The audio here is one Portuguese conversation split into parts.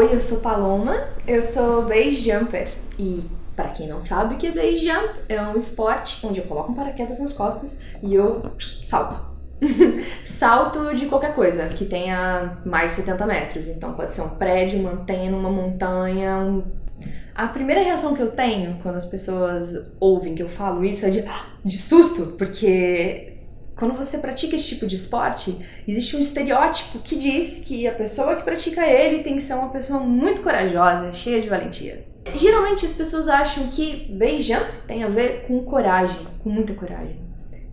Oi, eu sou Paloma, eu sou base jumper e para quem não sabe o que é base jump, é um esporte onde eu coloco um paraquedas nas costas e eu salto. Salto de qualquer coisa que tenha mais de 70 metros, então pode ser um prédio, uma antena, uma montanha. A primeira reação que eu tenho quando as pessoas ouvem que eu falo isso é de susto, porque quando você pratica esse tipo de esporte, existe um estereótipo que diz que a pessoa que pratica ele tem que ser uma pessoa muito corajosa, cheia de valentia. Geralmente as pessoas acham que base jump tem a ver com coragem, com muita coragem.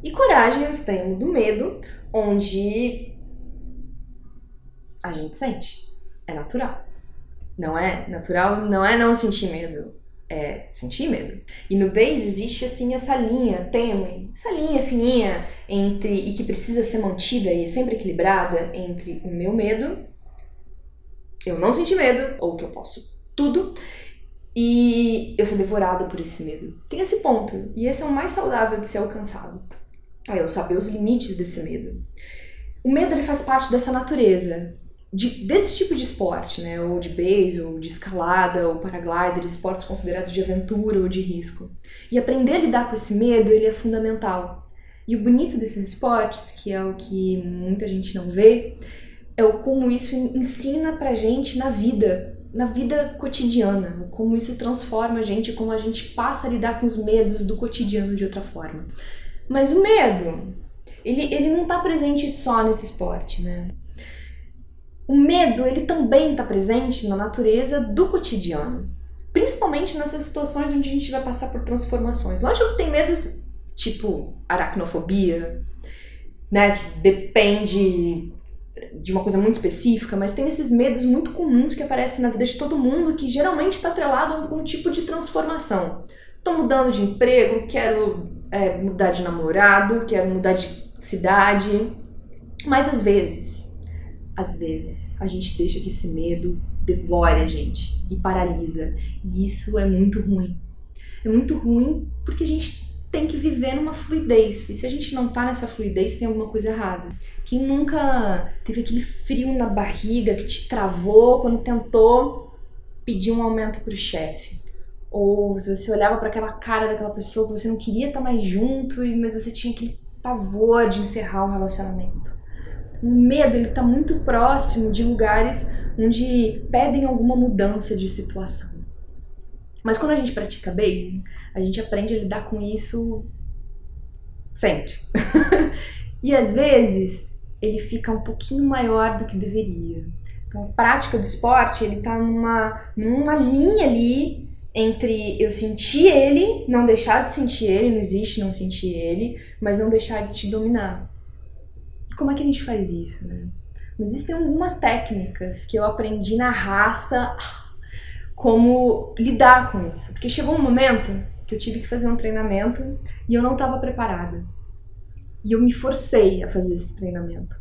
E coragem é o extremo do medo, onde a gente sente. É natural. Não é natural, não é não sentir medo. É sentir medo. E no base existe assim essa linha tênue, essa linha fininha entre, e que precisa ser mantida e sempre equilibrada entre o meu medo, eu não sentir medo, ou que eu posso tudo, e eu ser devorada por esse medo. Tem esse ponto, e esse é o mais saudável de ser alcançado. É eu saber os limites desse medo. O medo ele faz parte dessa natureza. Desse tipo de esporte, né, ou de base, ou de escalada, ou paraglider, esportes considerados de aventura ou de risco. E aprender a lidar com esse medo, ele é fundamental. E o bonito desses esportes, que é o que muita gente não vê, é o como isso ensina pra gente na vida cotidiana, como isso transforma a gente, como a gente passa a lidar com os medos do cotidiano de outra forma. Mas o medo, ele não tá presente só nesse esporte, né? O medo, ele também está presente na natureza do cotidiano. Principalmente nessas situações onde a gente vai passar por transformações. Lógico que tem medos tipo aracnofobia, né, que depende de uma coisa muito específica, mas tem esses medos muito comuns que aparecem na vida de todo mundo que geralmente está atrelado a algum tipo de transformação. Estou mudando de emprego, quero mudar de namorado, quero mudar de cidade, mas às vezes a gente deixa que esse medo devore a gente e paralisa. E isso é muito ruim. É muito ruim porque a gente tem que viver numa fluidez. E se a gente não tá nessa fluidez, tem alguma coisa errada. Quem nunca teve aquele frio na barriga que te travou quando tentou pedir um aumento pro chefe? Ou se você olhava para aquela cara daquela pessoa que você não queria estar mais junto, mas você tinha aquele pavor de encerrar o relacionamento. O medo ele está muito próximo de lugares onde pedem alguma mudança de situação. Mas quando a gente pratica base, a gente aprende a lidar com isso sempre. E às vezes ele fica um pouquinho maior do que deveria. Então a prática do esporte ele está numa linha ali entre eu sentir ele, não deixar de sentir ele, não existe não sentir ele, mas não deixar de te dominar. Como é que a gente faz isso, né? Existem algumas técnicas que eu aprendi na raça como lidar com isso. Porque chegou um momento que eu tive que fazer um treinamento e eu não estava preparada. E eu me forcei a fazer esse treinamento.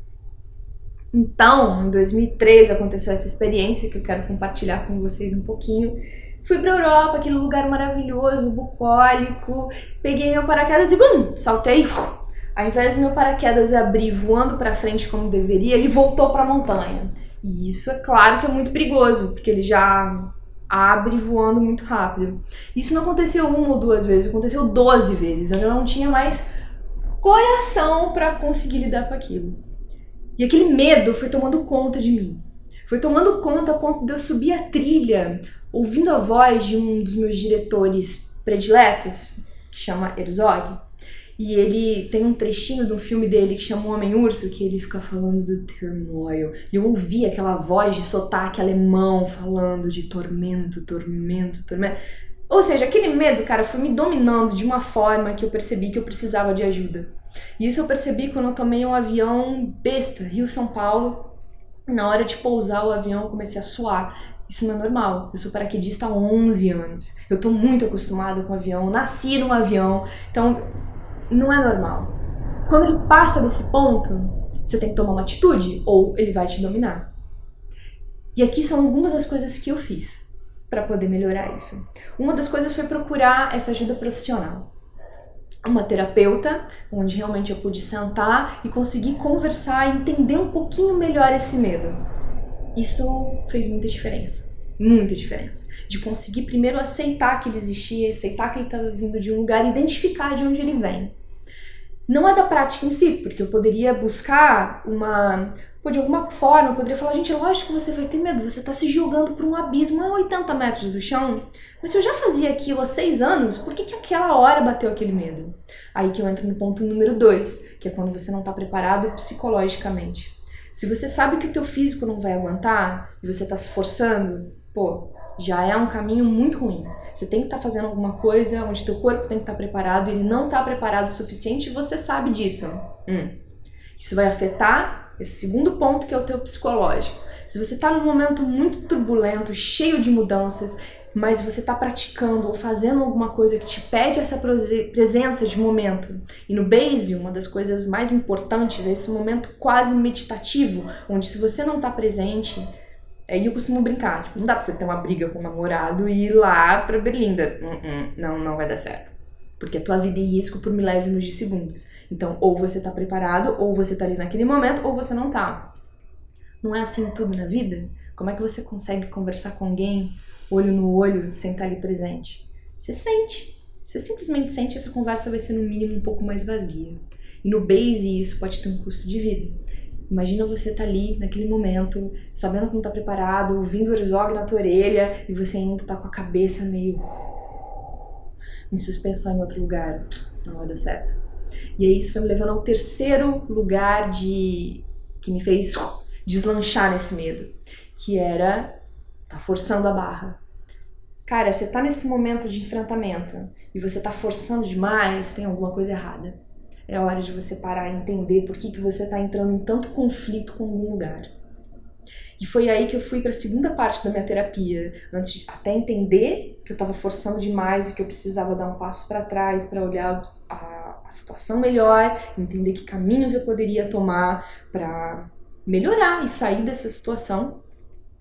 Então, em 2013 aconteceu essa experiência que eu quero compartilhar com vocês um pouquinho. Fui pra Europa, aquele lugar maravilhoso, bucólico, peguei meu paraquedas e saltei. Ao invés do meu paraquedas abrir voando para frente como deveria, ele voltou para a montanha. E isso é claro que é muito perigoso, porque ele já abre voando muito rápido. Isso não aconteceu uma ou duas vezes, aconteceu 12 vezes, onde eu não tinha mais coração para conseguir lidar com aquilo. E aquele medo foi tomando conta de mim. Foi tomando conta a ponto de eu subir a trilha, ouvindo a voz de um dos meus diretores prediletos, que chama Herzog. E ele tem um trechinho de um filme dele que chama O Homem-Urso, que ele fica falando do turmoil. E eu ouvi aquela voz de sotaque alemão falando de tormento, tormento, tormento. Ou seja, aquele medo, cara, foi me dominando de uma forma que eu percebi que eu precisava de ajuda. E isso eu percebi quando eu tomei um avião besta, Rio-São Paulo. Na hora de pousar o avião, eu comecei a suar. Isso não é normal. Eu sou paraquedista há 11 anos. Eu tô muito acostumada com o avião. Eu nasci num avião. Então não é normal. Quando ele passa desse ponto, você tem que tomar uma atitude ou ele vai te dominar. E aqui são algumas das coisas que eu fiz para poder melhorar isso. Uma das coisas foi procurar essa ajuda profissional. Uma terapeuta, onde realmente eu pude sentar e conseguir conversar e entender um pouquinho melhor esse medo. Isso fez muita diferença. Muita diferença. De conseguir primeiro aceitar que ele existia, aceitar que ele estava vindo de um lugar, identificar de onde ele vem. Não é da prática em si, porque eu poderia buscar de alguma forma, eu poderia falar, gente, é lógico que você vai ter medo, você tá se jogando por um abismo a 80 metros do chão, mas se eu já fazia aquilo há 6 anos, por que aquela hora bateu aquele medo? Aí que eu entro no ponto número 2, que é quando você não tá preparado psicologicamente. Se você sabe que o teu físico não vai aguentar, e você tá se forçando, já é um caminho muito ruim. Você tem que estar fazendo alguma coisa onde teu corpo tem que estar preparado, ele não tá preparado o suficiente e você sabe disso. Isso vai afetar esse segundo ponto, que é o teu psicológico. Se você tá num momento muito turbulento, cheio de mudanças, mas você tá praticando ou fazendo alguma coisa que te pede essa presença de momento. E no Base, uma das coisas mais importantes é esse momento quase meditativo, onde se você não tá presente, aí eu costumo brincar, não dá pra você ter uma briga com o namorado e ir lá pra Berlinda. Não vai dar certo. Porque a tua vida é em risco por milésimos de segundos. Então, ou você tá preparado, ou você tá ali naquele momento, ou você não tá. Não é assim tudo na vida? Como é que você consegue conversar com alguém, olho no olho, sem estar ali presente? Você sente. Você simplesmente sente, essa conversa vai ser no mínimo um pouco mais vazia. E no Base, isso pode ter um custo de vida. Imagina você tá ali, naquele momento, sabendo que não tá preparado, ouvindo o Herzog na tua orelha, e você ainda tá com a cabeça meio em suspensão em outro lugar. Não vai dar certo. E aí isso foi me levando ao terceiro lugar que me fez deslanchar nesse medo, que era tá forçando a barra. Cara, você tá nesse momento de enfrentamento e você tá forçando demais, tem alguma coisa errada. É hora de você parar e entender por que você tá entrando em tanto conflito com algum lugar. E foi aí que eu fui para a segunda parte da minha terapia, antes de até entender que eu estava forçando demais e que eu precisava dar um passo para trás para olhar a situação melhor, entender que caminhos eu poderia tomar para melhorar e sair dessa situação.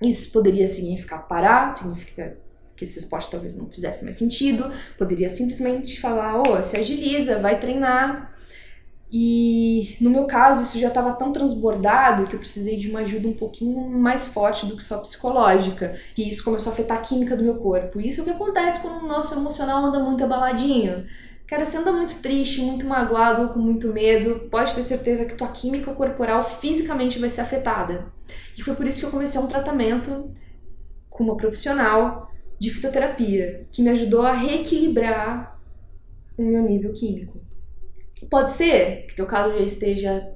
Isso poderia significar parar, significa que esse esporte talvez não fizesse mais sentido, poderia simplesmente falar, se agiliza, vai treinar. E no meu caso isso já estava tão transbordado que eu precisei de uma ajuda um pouquinho mais forte do que só psicológica, que isso começou a afetar a química do meu corpo. E isso é o que acontece quando o nosso emocional anda muito abaladinho. Cara, você anda muito triste, muito magoado ou com muito medo, pode ter certeza que tua química corporal fisicamente vai ser afetada. E foi por isso que eu comecei um tratamento com uma profissional de fitoterapia, que me ajudou a reequilibrar o meu nível químico. Pode ser que teu caso já esteja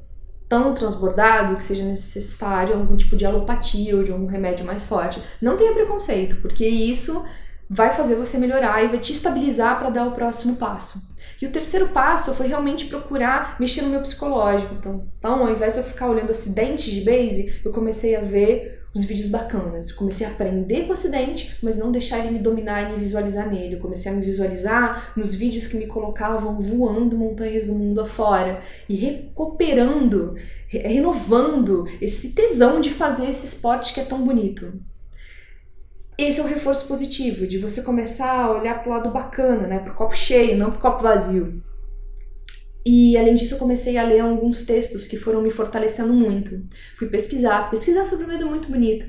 tão transbordado que seja necessário algum tipo de alopatia ou de algum remédio mais forte. Não tenha preconceito, porque isso vai fazer você melhorar e vai te estabilizar para dar o próximo passo. E o terceiro passo foi realmente procurar mexer no meu psicológico. Então, ao invés de eu ficar olhando acidentes de Base, eu comecei a ver os vídeos bacanas. Eu comecei a aprender com o acidente, mas não deixar ele me dominar e me visualizar nele. Eu comecei a me visualizar nos vídeos que me colocavam voando montanhas do mundo afora e recuperando, renovando esse tesão de fazer esse esporte que é tão bonito. Esse é o reforço positivo, de você começar a olhar pro lado bacana, né? Pro copo cheio, não pro copo vazio. E além disso eu comecei a ler alguns textos que foram me fortalecendo muito. Fui pesquisar sobre um medo muito bonito.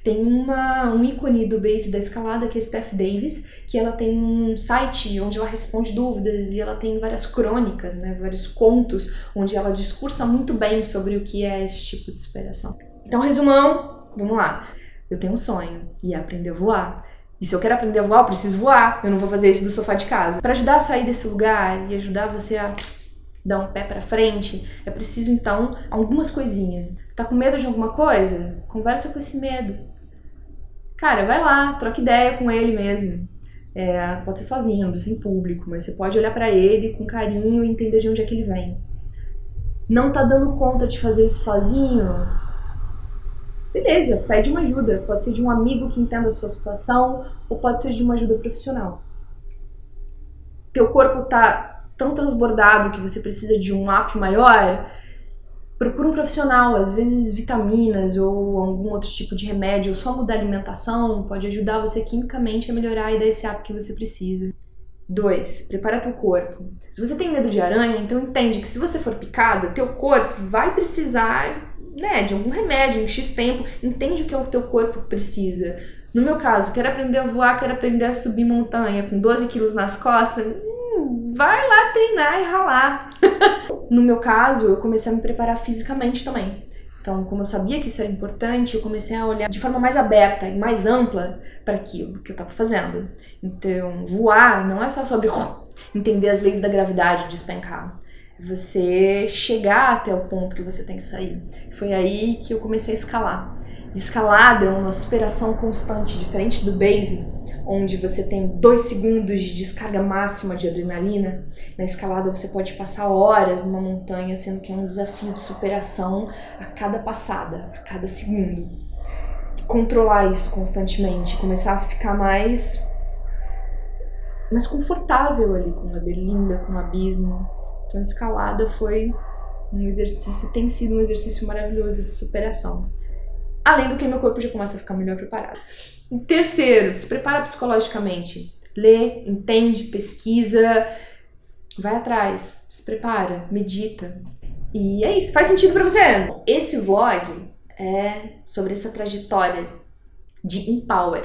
Tem um ícone do Base da escalada, que é Steph Davis, que ela tem um site onde ela responde dúvidas e ela tem várias crônicas, né, vários contos, onde ela discursa muito bem sobre o que é esse tipo de superação. Então, resumão, vamos lá. Eu tenho um sonho e é aprender a voar. E se eu quero aprender a voar, eu preciso voar. Eu não vou fazer isso do sofá de casa. Para ajudar a sair desse lugar e ajudar você a dar um pé pra frente, é preciso, então, algumas coisinhas. Tá com medo de alguma coisa? Conversa com esse medo. Cara, vai lá, troca ideia com ele mesmo. Pode ser sozinho, não precisa ser em público, mas você pode olhar pra ele com carinho e entender de onde é que ele vem. Não tá dando conta de fazer isso sozinho? Beleza, pede uma ajuda. Pode ser de um amigo que entenda a sua situação, ou pode ser de uma ajuda profissional. Teu corpo tá tão transbordado que você precisa de um up maior, procura um profissional. Às vezes vitaminas ou algum outro tipo de remédio, ou só mudar a alimentação pode ajudar você quimicamente a melhorar e dar esse up que você precisa. 2. Prepara teu corpo. Se você tem medo de aranha, então entende que se você for picado, teu corpo vai precisar, de algum remédio em X tempo. Entende o que o teu corpo precisa. No meu caso, quero aprender a voar, quero aprender a subir montanha com 12 quilos nas costas, vai lá treinar e ralar. No meu caso, eu comecei a me preparar fisicamente também. Então, como eu sabia que isso era importante, eu comecei a olhar de forma mais aberta e mais ampla para aquilo que eu estava fazendo. Então, voar não é só sobre entender as leis da gravidade, despencar. Você chegar até o ponto que você tem que sair. Foi aí que eu comecei a escalar. Escalada é uma superação constante, diferente do base, onde você tem 2 segundos de descarga máxima de adrenalina. Na escalada você pode passar horas numa montanha, sendo que é um desafio de superação a cada passada, a cada segundo. E controlar isso constantemente, começar a ficar mais confortável ali com a berlinda, com o abismo. Então a escalada foi um exercício, tem sido um exercício maravilhoso de superação. Além do que meu corpo já começa a ficar melhor preparado. E terceiro, se prepara psicologicamente. Lê, entende, pesquisa, vai atrás, se prepara, medita. E é isso, faz sentido pra você? Esse vlog é sobre essa trajetória de Empower,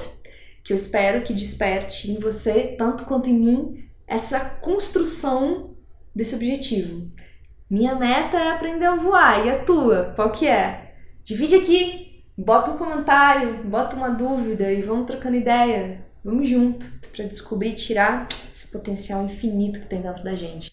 que eu espero que desperte em você, tanto quanto em mim, essa construção desse objetivo. Minha meta é aprender a voar, e a tua? Qual que é? Divide aqui. Bota um comentário, bota uma dúvida e vamos trocando ideia. Vamos junto para descobrir e tirar esse potencial infinito que tem dentro da gente.